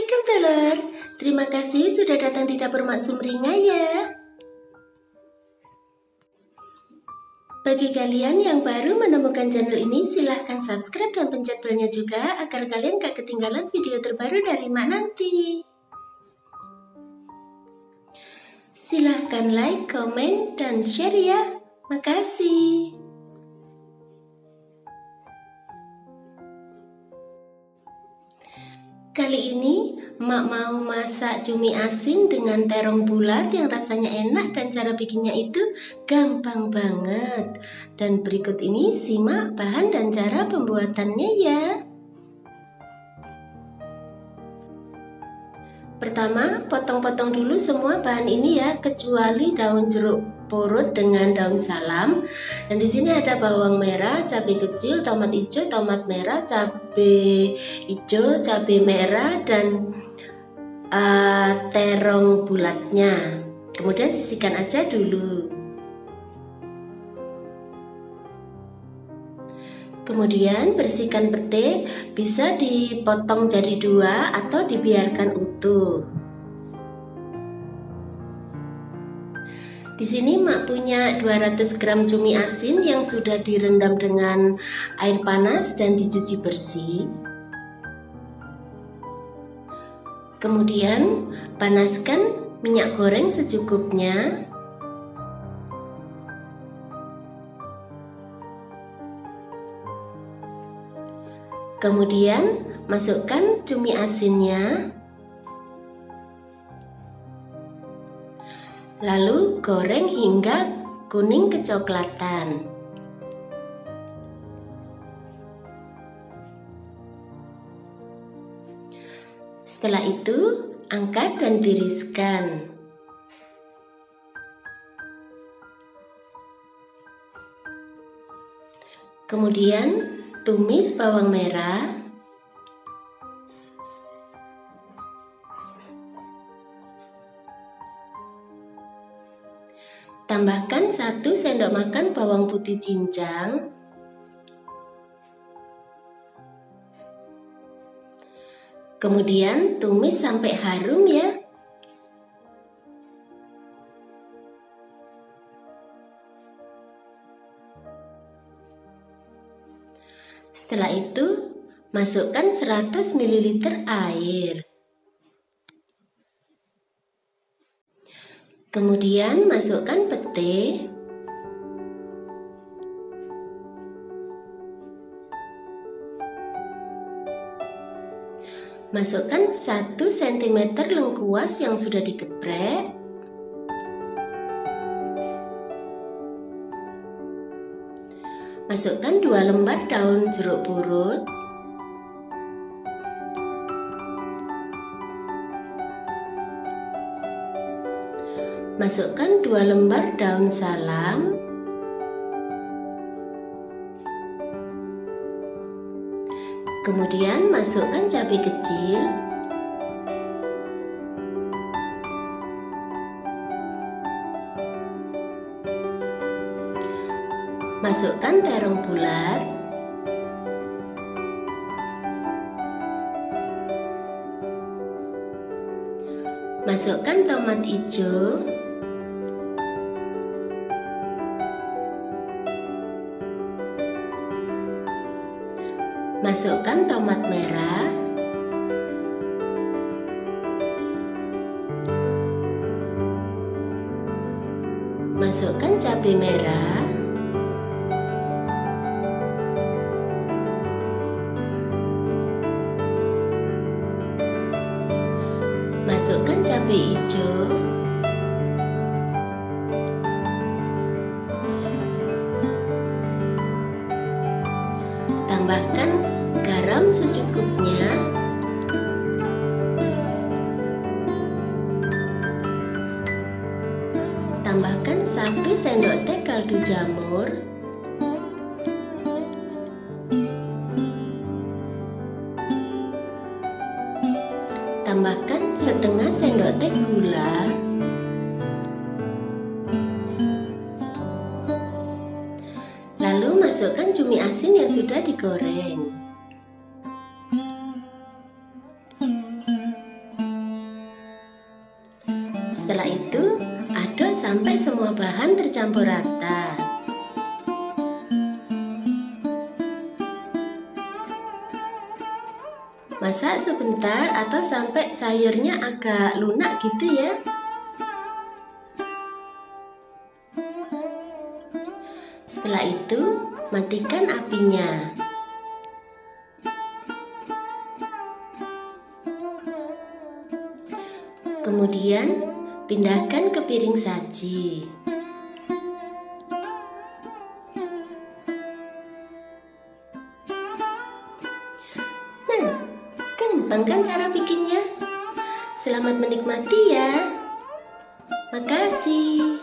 Assalamualaikum telur. Terima kasih sudah datang di dapur Mak Sumringah ya. Bagi kalian yang baru menemukan channel ini, silahkan subscribe dan pencet belnya juga agar kalian gak ketinggalan video terbaru dari Mak nanti. Silahkan like, komen, dan share ya. Makasih. Kali ini Mak mau masak cumi asin dengan terong bulat yang rasanya enak dan cara bikinnya itu gampang banget. Dan berikut ini simak bahan dan cara pembuatannya ya. Pertama, potong-potong dulu semua bahan ini ya, kecuali daun jeruk purut dengan daun salam. Dan di sini ada bawang merah, cabai kecil, tomat hijau, tomat merah, cabai hijau, cabai merah, dan terong bulatnya. Kemudian sisihkan aja dulu. Kemudian bersihkan pete, bisa dipotong jadi dua atau dibiarkan utuh. Di sini Mak punya 200 gram cumi asin yang sudah direndam dengan air panas dan dicuci bersih. Kemudian panaskan minyak goreng secukupnya. Kemudian masukkan cumi asinnya. Lalu goreng hingga kuning kecoklatan. Setelah itu, angkat dan tiriskan. Kemudian tumis bawang merah, tambahkan 1 sendok makan bawang putih cincang, kemudian tumis sampai harum ya. Setelah itu, masukkan 100 ml air. Kemudian masukkan pete. Masukkan 1 cm lengkuas yang sudah digeprek. Masukkan 2 lembar daun jeruk purut. Masukkan 2 lembar daun salam. Kemudian masukkan cabai kecil. Masukkan terong bulat. Masukkan tomat hijau. Masukkan tomat merah. Masukkan cabai merah. Masukkan cabai hijau. Tambahkan garam secukupnya. Tambahkan 1 sendok teh kaldu jamur. Tambahkan setengah sendok teh gula. Lalu masukkan cumi asin yang sudah digoreng. semua bahan tercampur rata. Masak sebentar atau sampai sayurnya agak lunak gitu ya. Setelah itu, matikan apinya. Kemudian, pindahkan ke piring saji. Nah, gampang kan cara bikinnya? Selamat menikmati ya. Makasih.